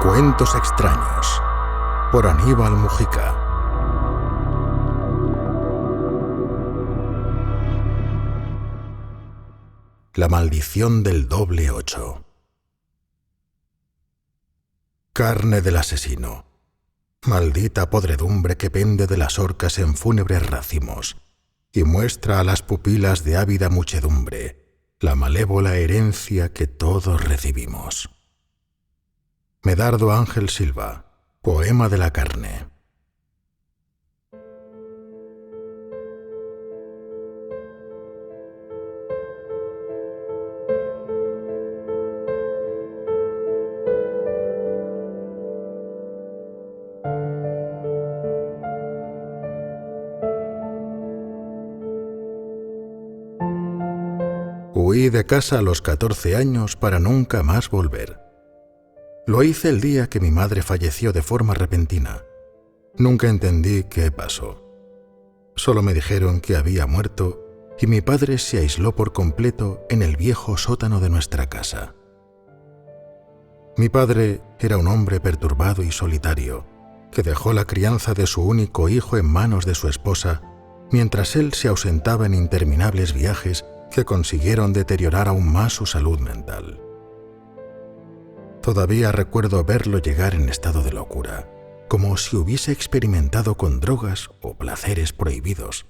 Cuentos extraños por Aníbal Mujica. La maldición del doble 8. Carne del asesino. Maldita podredumbre que pende de las horcas en fúnebres racimos y muestra a las pupilas de ávida muchedumbre la malévola herencia que todos recibimos. Medardo Ángel Silva, Poema de la carne. Huí de casa a los 14 años para nunca más volver. Lo hice el día que mi madre falleció de forma repentina. Nunca entendí qué pasó. Solo me dijeron que había muerto y mi padre se aisló por completo en el viejo sótano de nuestra casa. Mi padre era un hombre perturbado y solitario, que dejó la crianza de su único hijo en manos de su esposa, mientras él se ausentaba en interminables viajes que consiguieron deteriorar aún más su salud mental. Todavía recuerdo verlo llegar en estado de locura, como si hubiese experimentado con drogas o placeres prohibidos.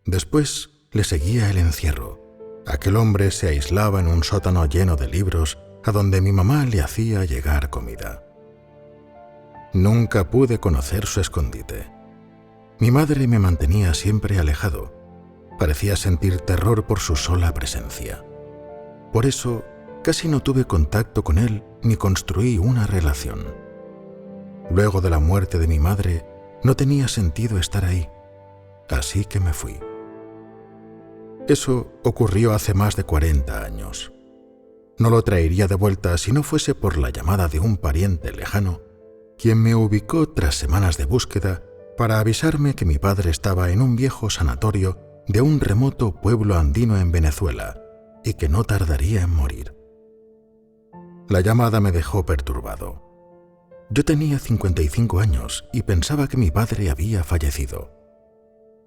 Después le seguía el encierro. Aquel hombre se aislaba en un sótano lleno de libros, a donde mi mamá le hacía llegar comida. Nunca pude conocer su escondite. Mi madre me mantenía siempre alejado. Parecía sentir terror por su sola presencia. Por eso, casi no tuve contacto con él ni construí una relación. Luego de la muerte de mi madre, no tenía sentido estar ahí, así que me fui. Eso ocurrió hace más de 40 años. No lo traería de vuelta si no fuese por la llamada de un pariente lejano, quien me ubicó tras semanas de búsqueda para avisarme que mi padre estaba en un viejo sanatorio de un remoto pueblo andino en Venezuela y que no tardaría en morir. La llamada me dejó perturbado. Yo tenía 55 años y pensaba que mi padre había fallecido.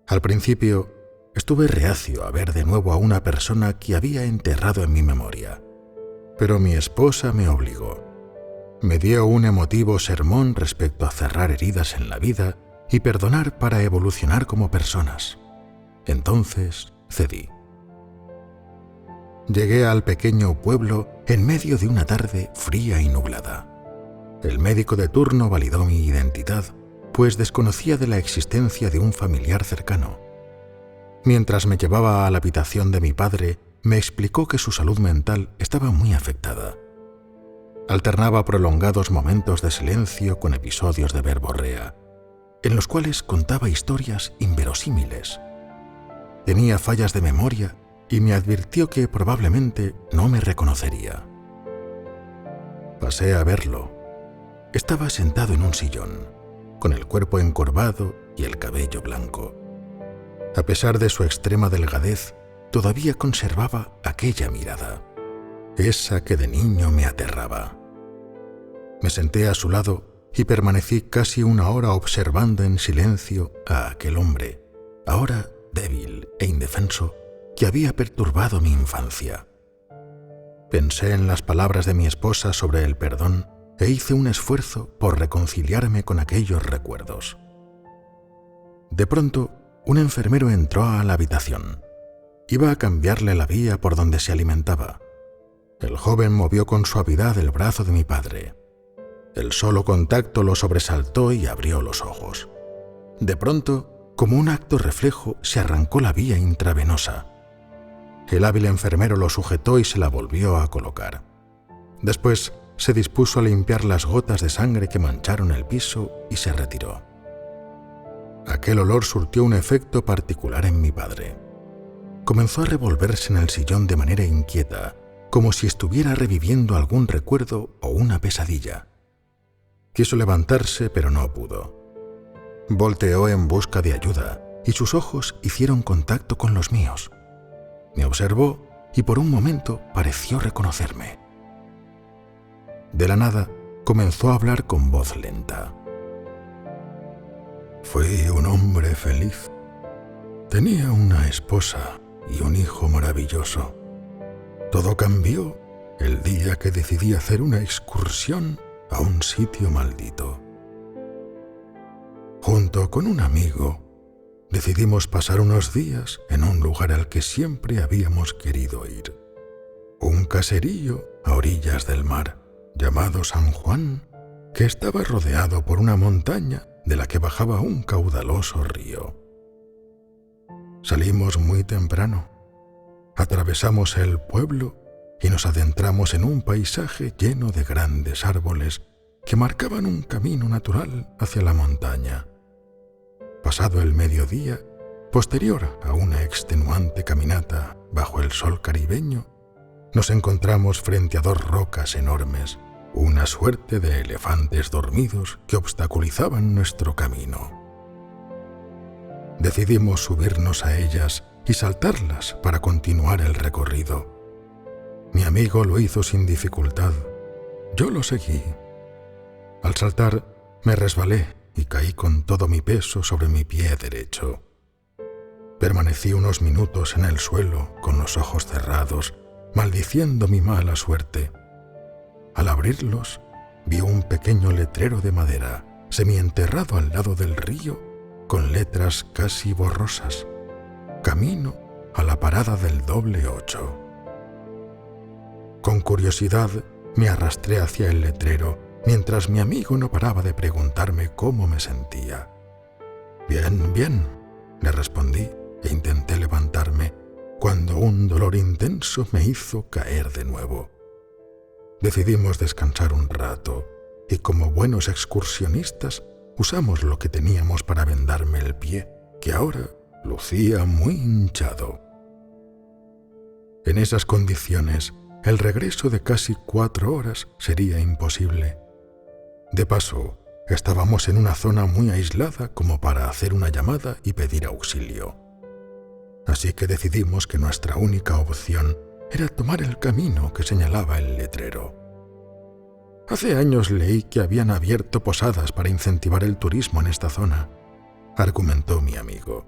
Al principio, estuve reacio a ver de nuevo a una persona que había enterrado en mi memoria, pero mi esposa me obligó. Me dio un emotivo sermón respecto a cerrar heridas en la vida y perdonar para evolucionar como personas. Entonces cedí. Llegué al pequeño pueblo en medio de una tarde fría y nublada. El médico de turno validó mi identidad, pues desconocía de la existencia de un familiar cercano. Mientras me llevaba a la habitación de mi padre, me explicó que su salud mental estaba muy afectada. Alternaba prolongados momentos de silencio con episodios de verborrea, en los cuales contaba historias inverosímiles. Tenía fallas de memoria y me advirtió que probablemente no me reconocería. Pasé a verlo. Estaba sentado en un sillón, con el cuerpo encorvado y el cabello blanco. A pesar de su extrema delgadez, todavía conservaba aquella mirada, esa que de niño me aterraba. Me senté a su lado y permanecí casi una hora observando en silencio a aquel hombre, ahora débil e indefenso, que había perturbado mi infancia. Pensé en las palabras de mi esposa sobre el perdón e hice un esfuerzo por reconciliarme con aquellos recuerdos. De pronto, un enfermero entró a la habitación. Iba a cambiarle la vía por donde se alimentaba. El joven movió con suavidad el brazo de mi padre. El solo contacto lo sobresaltó y abrió los ojos. De pronto, como un acto reflejo, se arrancó la vía intravenosa. El hábil enfermero lo sujetó y se la volvió a colocar. Después se dispuso a limpiar las gotas de sangre que mancharon el piso y se retiró. Aquel olor surtió un efecto particular en mi padre. Comenzó a revolverse en el sillón de manera inquieta, como si estuviera reviviendo algún recuerdo o una pesadilla. Quiso levantarse, pero no pudo. Volteó en busca de ayuda y sus ojos hicieron contacto con los míos. Me observó y por un momento pareció reconocerme. De la nada, comenzó a hablar con voz lenta. Fui un hombre feliz. Tenía una esposa y un hijo maravilloso. Todo cambió el día que decidí hacer una excursión a un sitio maldito. Junto con un amigo, decidimos pasar unos días en un lugar al que siempre habíamos querido ir. Un caserío a orillas del mar, llamado San Juan, que estaba rodeado por una montaña de la que bajaba un caudaloso río. Salimos muy temprano, atravesamos el pueblo y nos adentramos en un paisaje lleno de grandes árboles que marcaban un camino natural hacia la montaña. Pasado el mediodía, posterior a una extenuante caminata bajo el sol caribeño, nos encontramos frente a dos rocas enormes, una suerte de elefantes dormidos que obstaculizaban nuestro camino. Decidimos subirnos a ellas y saltarlas para continuar el recorrido. Mi amigo lo hizo sin dificultad. Yo lo seguí. Al saltar, me resbalé y caí con todo mi peso sobre mi pie derecho. Permanecí unos minutos en el suelo con los ojos cerrados, maldiciendo mi mala suerte. Al abrirlos, vi un pequeño letrero de madera, semienterrado al lado del río, con letras casi borrosas. Camino a la parada del doble 8. Con curiosidad, me arrastré hacia el letrero, mientras mi amigo no paraba de preguntarme cómo me sentía. Bien, bien, le respondí e intenté levantarme, cuando un dolor intenso me hizo caer de nuevo. Decidimos descansar un rato y, como buenos excursionistas, usamos lo que teníamos para vendarme el pie, que ahora lucía muy hinchado. En esas condiciones, el regreso de casi 4 horas sería imposible. De paso, estábamos en una zona muy aislada como para hacer una llamada y pedir auxilio. Así que decidimos que nuestra única opción era tomar el camino que señalaba el letrero. Hace años leí que habían abierto posadas para incentivar el turismo en esta zona, argumentó mi amigo.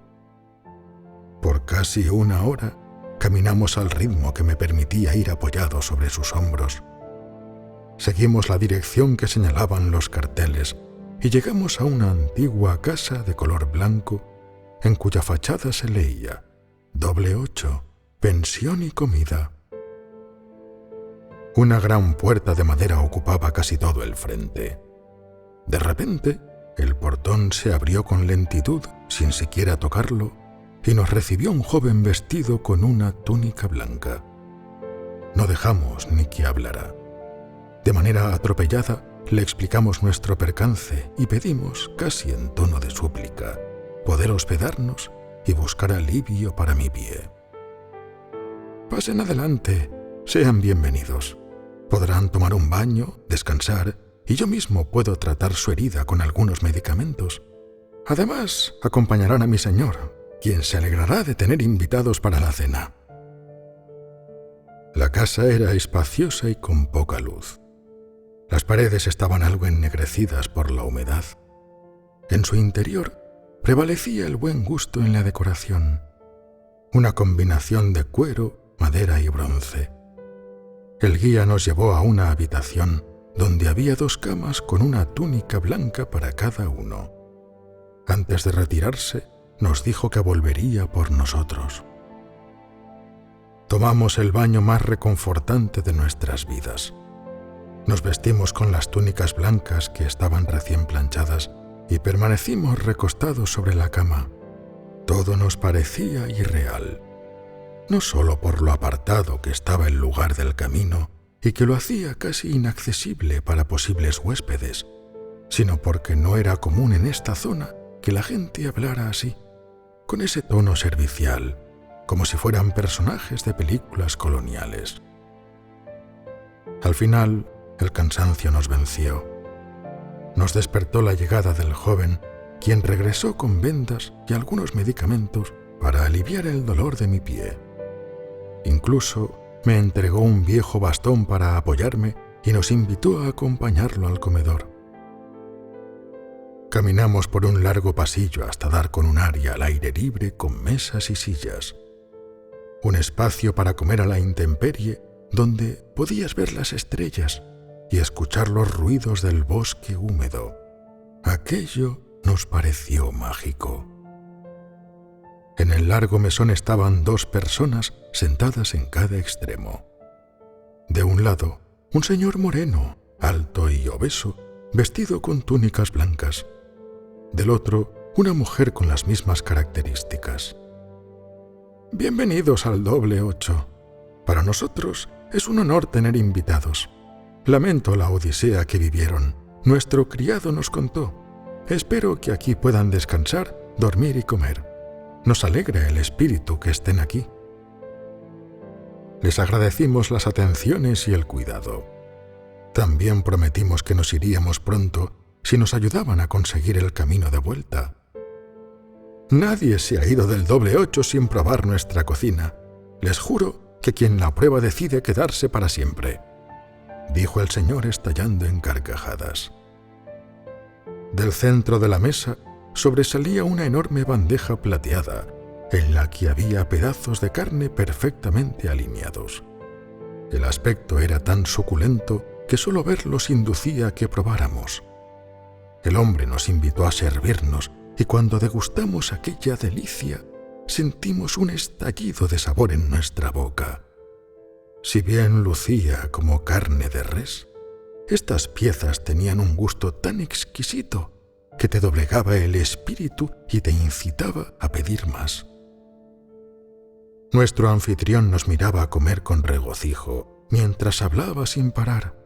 Por casi 1 hora, caminamos al ritmo que me permitía ir apoyado sobre sus hombros. Seguimos la dirección que señalaban los carteles y llegamos a una antigua casa de color blanco en cuya fachada se leía doble 8, pensión y comida. Una gran puerta de madera ocupaba casi todo el frente. De repente, el portón se abrió con lentitud, sin siquiera tocarlo, y nos recibió un joven vestido con una túnica blanca. No dejamos ni que hablara. De manera atropellada, le explicamos nuestro percance y pedimos, casi en tono de súplica, poder hospedarnos y buscar alivio para mi pie. Pasen adelante, sean bienvenidos. Podrán tomar un baño, descansar, y yo mismo puedo tratar su herida con algunos medicamentos. Además, acompañarán a mi señor, quien se alegrará de tener invitados para la cena. La casa era espaciosa y con poca luz. Las paredes estaban algo ennegrecidas por la humedad. En su interior prevalecía el buen gusto en la decoración, una combinación de cuero, madera y bronce. El guía nos llevó a una habitación donde había 2 camas con una túnica blanca para cada uno. Antes de retirarse, nos dijo que volvería por nosotros. Tomamos el baño más reconfortante de nuestras vidas. Nos vestimos con las túnicas blancas que estaban recién planchadas y permanecimos recostados sobre la cama. Todo nos parecía irreal, no solo por lo apartado que estaba el lugar del camino y que lo hacía casi inaccesible para posibles huéspedes, sino porque no era común en esta zona que la gente hablara así, con ese tono servicial, como si fueran personajes de películas coloniales. Al final, el cansancio nos venció. Nos despertó la llegada del joven, quien regresó con vendas y algunos medicamentos para aliviar el dolor de mi pie. Incluso me entregó un viejo bastón para apoyarme y nos invitó a acompañarlo al comedor. Caminamos por un largo pasillo hasta dar con un área al aire libre con mesas y sillas. Un espacio para comer a la intemperie donde podías ver las estrellas y escuchar los ruidos del bosque húmedo. Aquello nos pareció mágico. En el largo mesón estaban 2 personas sentadas en cada extremo. De un lado, un señor moreno, alto y obeso, vestido con túnicas blancas. Del otro, una mujer con las mismas características. Bienvenidos al doble 8. Para nosotros es un honor tener invitados. Lamento la odisea que vivieron. Nuestro criado nos contó. Espero que aquí puedan descansar, dormir y comer. Nos alegra el espíritu que estén aquí. Les agradecimos las atenciones y el cuidado. También prometimos que nos iríamos pronto si nos ayudaban a conseguir el camino de vuelta. Nadie se ha ido del doble 8 sin probar nuestra cocina. Les juro que quien la prueba decide quedarse para siempre, dijo el señor estallando en carcajadas. Del centro de la mesa sobresalía una enorme bandeja plateada en la que había pedazos de carne perfectamente alineados. El aspecto era tan suculento que solo verlos inducía a que probáramos. El hombre nos invitó a servirnos y cuando degustamos aquella delicia, sentimos un estallido de sabor en nuestra boca. Si bien lucía como carne de res, estas piezas tenían un gusto tan exquisito que te doblegaba el espíritu y te incitaba a pedir más. Nuestro anfitrión nos miraba a comer con regocijo mientras hablaba sin parar.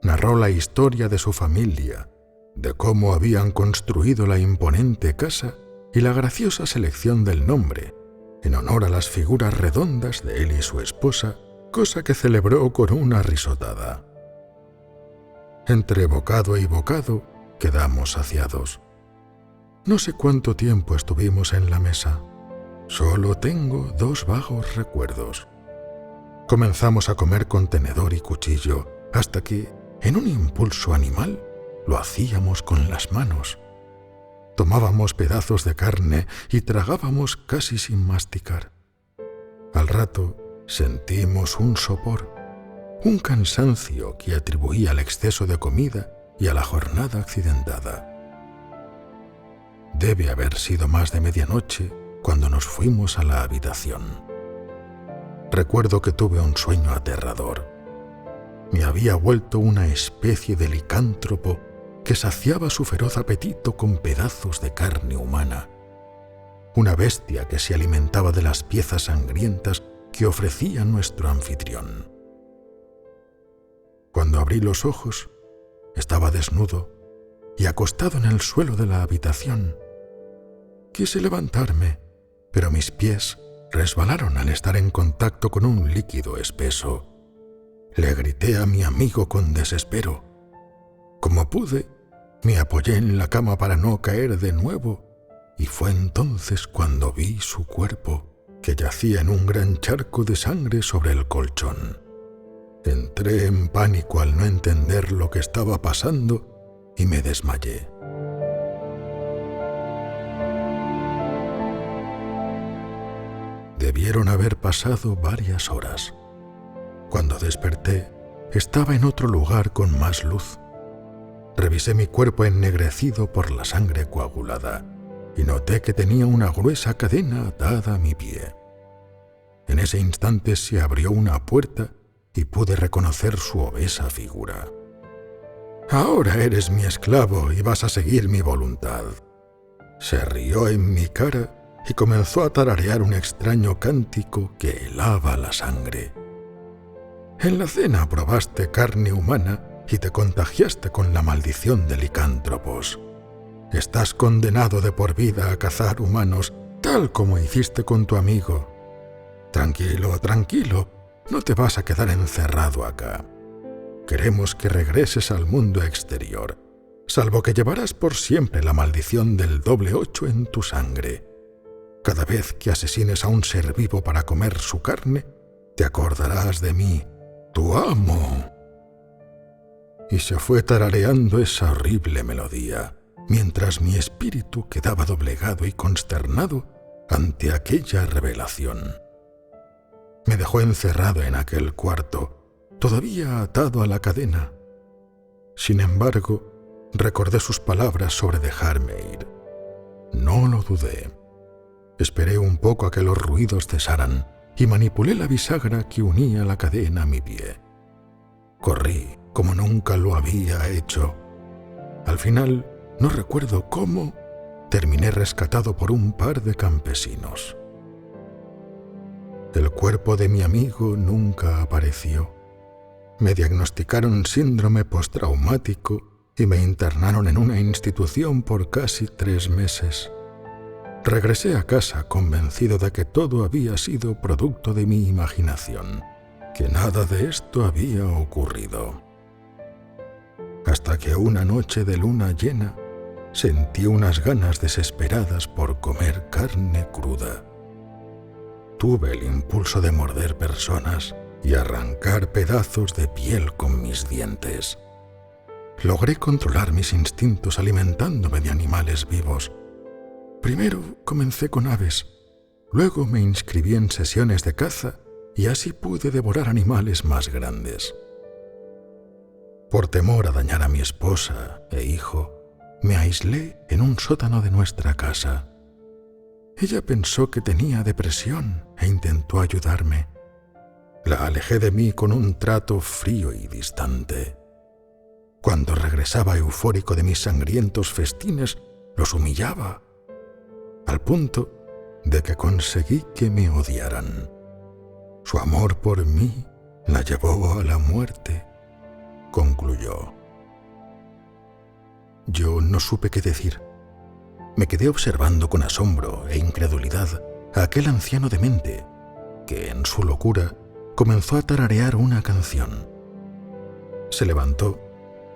Narró la historia de su familia, de cómo habían construido la imponente casa y la graciosa selección del nombre, en honor a las figuras redondas de él y su esposa, cosa que celebró con una risotada. Entre bocado y bocado quedamos saciados. No sé cuánto tiempo estuvimos en la mesa. Solo tengo 2 vagos recuerdos. Comenzamos a comer con tenedor y cuchillo, hasta que, en un impulso animal, lo hacíamos con las manos. Tomábamos pedazos de carne y tragábamos casi sin masticar. Al rato sentimos un sopor, un cansancio que atribuía al exceso de comida y a la jornada accidentada. Debe haber sido más de medianoche cuando nos fuimos a la habitación. Recuerdo que tuve un sueño aterrador. Me había vuelto una especie de licántropo que saciaba su feroz apetito con pedazos de carne humana. Una bestia que se alimentaba de las piezas sangrientas que ofrecía nuestro anfitrión. Cuando abrí los ojos, estaba desnudo y acostado en el suelo de la habitación. Quise levantarme, pero mis pies resbalaron al estar en contacto con un líquido espeso. Le grité a mi amigo con desespero. Como pude, me apoyé en la cama para no caer de nuevo, y fue entonces cuando vi su cuerpo, que yacía en un gran charco de sangre sobre el colchón. Entré en pánico al no entender lo que estaba pasando y me desmayé. Debieron haber pasado varias horas. Cuando desperté, estaba en otro lugar con más luz. Revisé mi cuerpo ennegrecido por la sangre coagulada y noté que tenía una gruesa cadena atada a mi pie. En ese instante se abrió una puerta y pude reconocer su obesa figura. «Ahora eres mi esclavo y vas a seguir mi voluntad». Se rió en mi cara y comenzó a tararear un extraño cántico que helaba la sangre. «En la cena probaste carne humana y te contagiaste con la maldición de licántropos. Estás condenado de por vida a cazar humanos, tal como hiciste con tu amigo. Tranquilo, tranquilo, no te vas a quedar encerrado acá. Queremos que regreses al mundo exterior, salvo que llevarás por siempre la maldición del doble 8 en tu sangre. Cada vez que asesines a un ser vivo para comer su carne, te acordarás de mí, tu amo». y se fue tarareando esa horrible melodía, mientras mi espíritu quedaba doblegado y consternado ante aquella revelación. Me dejó encerrado en aquel cuarto, todavía atado a la cadena. Sin embargo, recordé sus palabras sobre dejarme ir. No lo dudé. Esperé un poco a que los ruidos cesaran y manipulé la bisagra que unía la cadena a mi pie. Corrí como nunca lo había hecho. Al final, no recuerdo cómo, terminé rescatado por un par de campesinos. El cuerpo de mi amigo nunca apareció. Me diagnosticaron síndrome postraumático y me internaron en una institución por casi 3 meses. Regresé a casa convencido de que todo había sido producto de mi imaginación, que nada de esto había ocurrido. Hasta que una noche de luna llena sentí unas ganas desesperadas por comer carne cruda. Tuve el impulso de morder personas y arrancar pedazos de piel con mis dientes. Logré controlar mis instintos alimentándome de animales vivos. Primero comencé con aves, luego me inscribí en sesiones de caza y así pude devorar animales más grandes. Por temor a dañar a mi esposa e hijo, me aislé en un sótano de nuestra casa. Ella pensó que tenía depresión e intentó ayudarme. La alejé de mí con un trato frío y distante. Cuando regresaba eufórico de mis sangrientos festines, los humillaba, al punto de que conseguí que me odiaran. Su amor por mí la llevó a la muerte, concluyó. Yo no supe qué decir. Me quedé observando con asombro e incredulidad a aquel anciano demente que, en su locura, comenzó a tararear una canción. Se levantó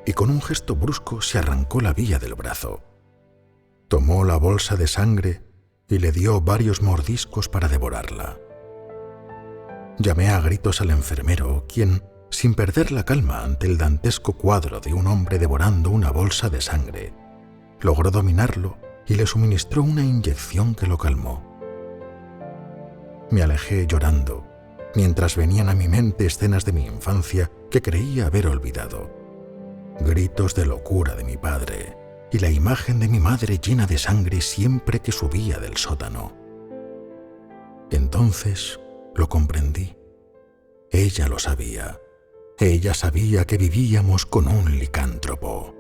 y con un gesto brusco se arrancó la vía del brazo. Tomó la bolsa de sangre y le dio varios mordiscos para devorarla. Llamé a gritos al enfermero, quien, sin perder la calma ante el dantesco cuadro de un hombre devorando una bolsa de sangre, logró dominarlo y le suministró una inyección que lo calmó. Me alejé llorando, mientras venían a mi mente escenas de mi infancia que creía haber olvidado. Gritos de locura de mi padre y la imagen de mi madre llena de sangre siempre que subía del sótano. Entonces lo comprendí. Ella lo sabía. Ella sabía que vivíamos con un licántropo.